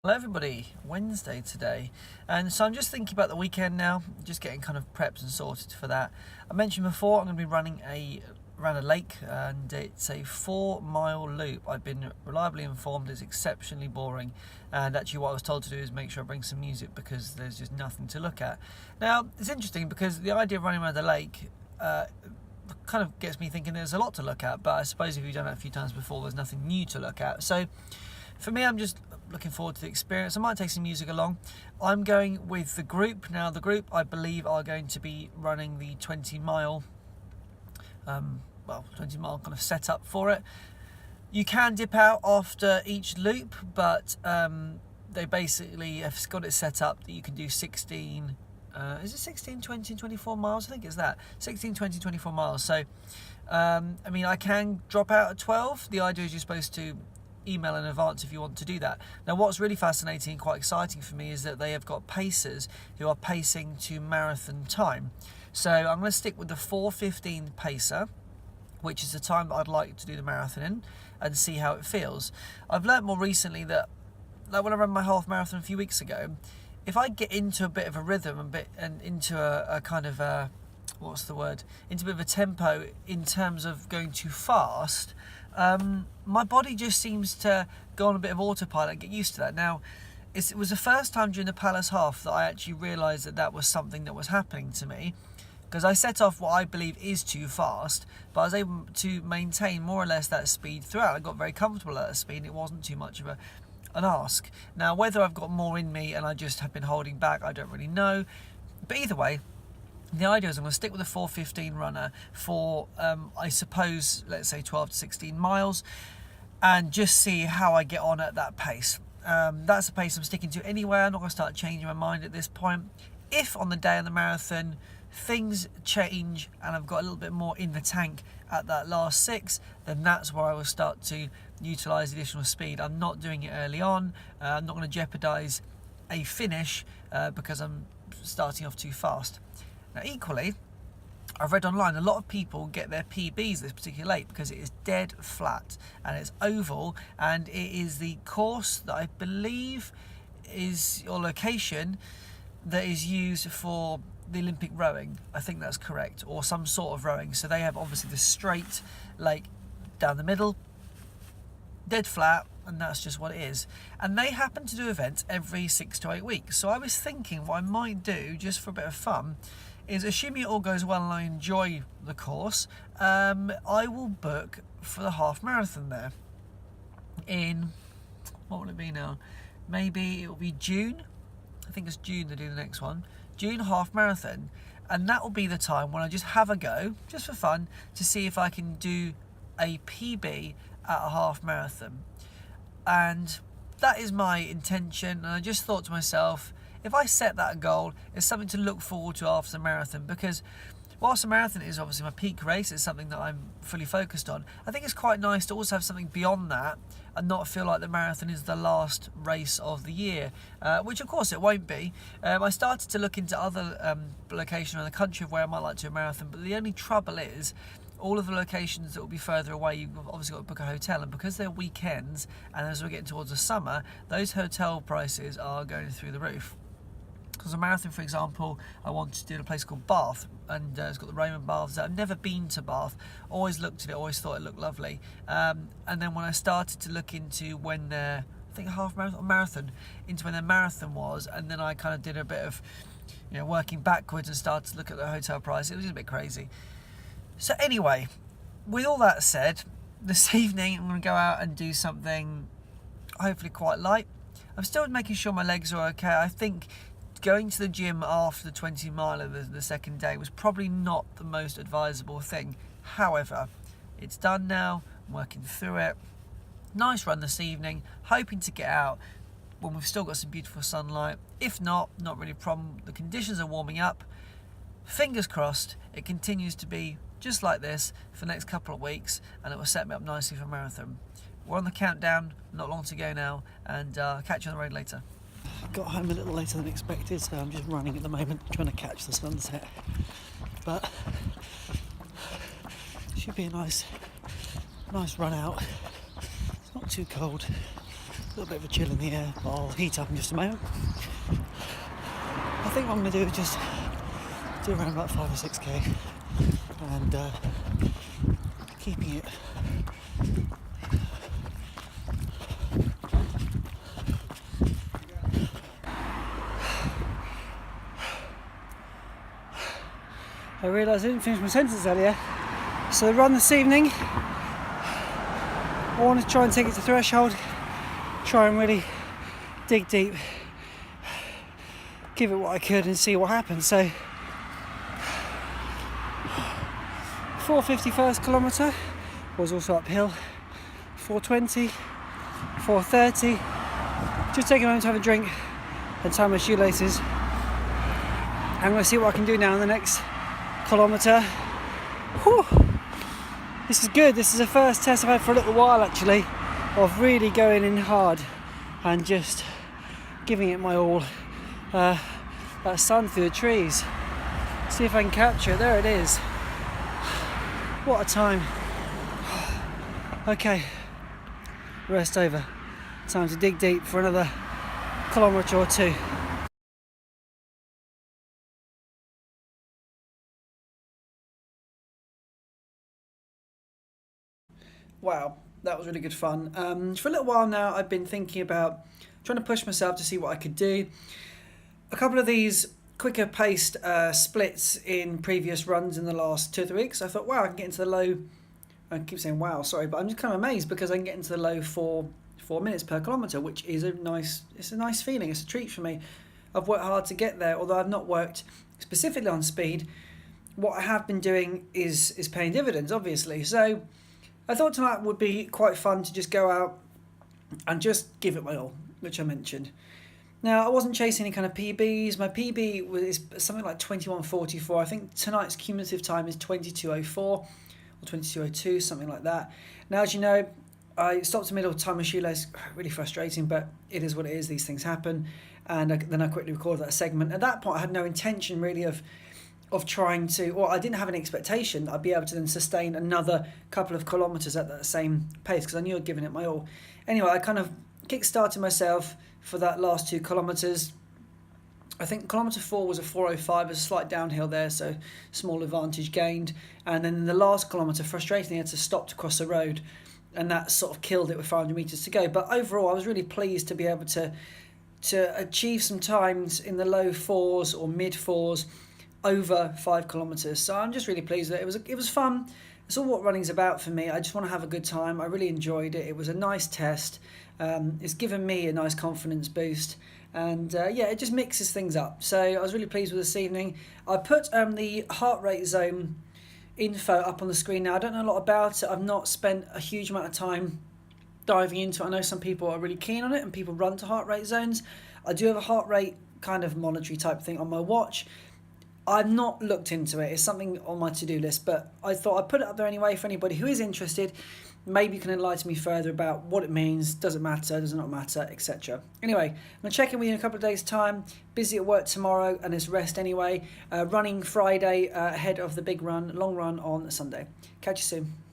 Hello everybody, Wednesday today, and so I'm just thinking about the weekend now, just getting kind of prepped and sorted for that. I mentioned before I'm going to be running around a lake, and it's a 4-mile loop. I've been reliably informed it's exceptionally boring, and actually what I was told to do is make sure I bring some music because there's just nothing to look at. Now it's interesting because the idea of running around the lake kind of gets me thinking there's a lot to look at, but I suppose if you've done it a few times before there's nothing new to look at. So for me, I'm just looking forward to the experience. I might take some music along. I'm going with the group. Now the group, I believe, are going to be running the 20-mile 20-mile kind of setup for it. You can dip out after each loop, but they basically have got it set up that you can do 16 is it 16, 20, 24 miles? I think it's that. 16, 20, 24 miles. So I mean, I can drop out at 12. The idea is you're supposed to email in advance if you want to do that. Now what's really fascinating and quite exciting for me is that they have got pacers who are pacing to marathon time. So I'm going to stick with the 4:15 pacer, which is the time that I'd like to do the marathon in, and see how it feels. I've learnt more recently that, like when I ran my half marathon a few weeks ago, if I get into a bit of a rhythm and into a kind of a, into a bit of a tempo in terms of going too fast, my body just seems to go on a bit of autopilot and get used to that. Now, it was the first time during the Palace Half that I actually realised that that was something that was happening to me, because I set off what I believe is too fast, but I was able to maintain more or less that speed throughout. I got very comfortable at that speed and it wasn't too much of an ask. Now, whether I've got more in me and I just have been holding back, I don't really know. But either way, the idea is I'm going to stick with the 4:15 runner for, I suppose, let's say 12 to 16 miles, and just see how I get on at that pace. That's the pace I'm sticking to anyway. I'm not going to start changing my mind at this point. If on the day of the marathon things change and I've got a little bit more in the tank at that last 6, then that's where I will start to utilise additional speed. I'm not doing it early on. I'm not going to jeopardise a finish because I'm starting off too fast. Now equally, I've read online a lot of people get their PBs this particular lake because it is dead flat and it's oval, and it is the course that I believe is your location that is used for the Olympic rowing. I think that's correct, or some sort of rowing. So they have obviously the straight lake down the middle, dead flat, and that's just what it is. And they happen to do events every 6 to 8 weeks. So I was thinking what I might do, just for a bit of fun, is assuming it all goes well and I enjoy the course, I will book for the half marathon there in, what will it be now? Maybe it will be June. I think it's June they do the next one. June half marathon. And that will be the time when I just have a go, just for fun, to see if I can do a PB at a half marathon. And that is my intention, and I just thought to myself, if I set that goal, it's something to look forward to after the marathon, because whilst the marathon is obviously my peak race, it's something that I'm fully focused on, I think it's quite nice to also have something beyond that and not feel like the marathon is the last race of the year, which of course it won't be. I started to look into other locations around the country of where I might like to do a marathon, but the only trouble is all of the locations that will be further away, you've obviously got to book a hotel, and because they're weekends and as we're getting towards the summer, those hotel prices are going through the roof. Because a marathon, for example, I wanted to do in a place called Bath, and it's got the Roman baths. I've never been to Bath, always looked at it, always thought it looked lovely. And then when I started to look into when their, I think half marathon or marathon, into when their marathon was, and then I kind of did a bit of, working backwards and started to look at the hotel price, it was just a bit crazy. So anyway, with all that said, this evening I'm going to go out and do something hopefully quite light. I'm still making sure my legs are okay. I think going to the gym after the 20 mile of the second day was probably not the most advisable thing. However, it's done now, I'm working through it. Nice run this evening, hoping to get out when we've still got some beautiful sunlight. If not really a problem. The conditions are warming up. Fingers crossed it continues to be just like this for the next couple of weeks, and it will set me up nicely for a marathon. We're on the countdown, not long to go now, and catch you on the road later. Got home a little later than expected, so I'm just running at the moment, trying to catch the sunset. But should be a nice run out. It's not too cold. little bit of a chill in the air, but I'll heat up in just a moment. I think what I'm going to do is just do around about 5 or 6k and keeping it I realised I didn't finish my sentence earlier. So the run this evening, I want to try and take it to threshold, try and really dig deep, give it what I could and see what happens. So 4:50 first kilometre was also uphill, 4:20, 4:30, just taking a moment to have a drink and tie my shoelaces. I'm going to see what I can do now in the next kilometre. Whew. This is good. This is the first test I've had for a little while actually, of really going in hard and just giving it my all. That sun through the trees. See if I can capture it. There it is. What a time. Okay, rest over. Time to dig deep for another kilometre or two. Wow, that was really good fun. For a little while now, I've been thinking about trying to push myself to see what I could do. A couple of these quicker paced splits in previous runs in the last 2 or 3 weeks, I thought, wow, I can get into the low, I keep saying wow, sorry, but I'm just kind of amazed because I can get into the low 4 minutes per kilometre, which is a nice feeling, it's a treat for me. I've worked hard to get there, although I've not worked specifically on speed. What I have been doing is paying dividends, obviously. So I thought tonight would be quite fun to just go out and just give it my all, which I mentioned. Now, I wasn't chasing any kind of PBs. My PB was something like 21:44. I think tonight's cumulative time is 22:04 or 22:02, something like that. Now, as you know, I stopped in the middle of time my shoelace. Really frustrating, but it is what it is. These things happen. And then I quickly recorded that segment. At that point, I had no intention really of trying to, or I didn't have any expectation that I'd be able to then sustain another couple of kilometres at that same pace because I knew I'd given it my all. Anyway, I kind of kick-started myself for that last 2 kilometres. I think kilometre 4 was a 4:05, there's a slight downhill there, so small advantage gained. And then in the last kilometre, frustratingly, I had to stop to cross the road, and that sort of killed it with 500 metres to go. But overall, I was really pleased to be able to achieve some times in the low 4s or mid 4s over 5 kilometres. So I'm just really pleased that it was fun. It's all what running's about for me. I just want to have a good time. I really enjoyed it. It was a nice test. It's given me a nice confidence boost. And yeah, it just mixes things up. So I was really pleased with this evening. I put the heart rate zone info up on the screen now. I don't know a lot about it. I've not spent a huge amount of time diving into it. I know some people are really keen on it and people run to heart rate zones. I do have a heart rate kind of monetary type thing on my watch. I've not looked into it. It's something on my to-do list, but I thought I'd put it up there anyway for anybody who is interested. Maybe you can enlighten me further about what it means, does it matter, does it not matter, etc. Anyway, I'm going to check in with you in a couple of days' time. Busy at work tomorrow, and it's rest anyway. Running Friday ahead of the big run, long run on Sunday. Catch you soon.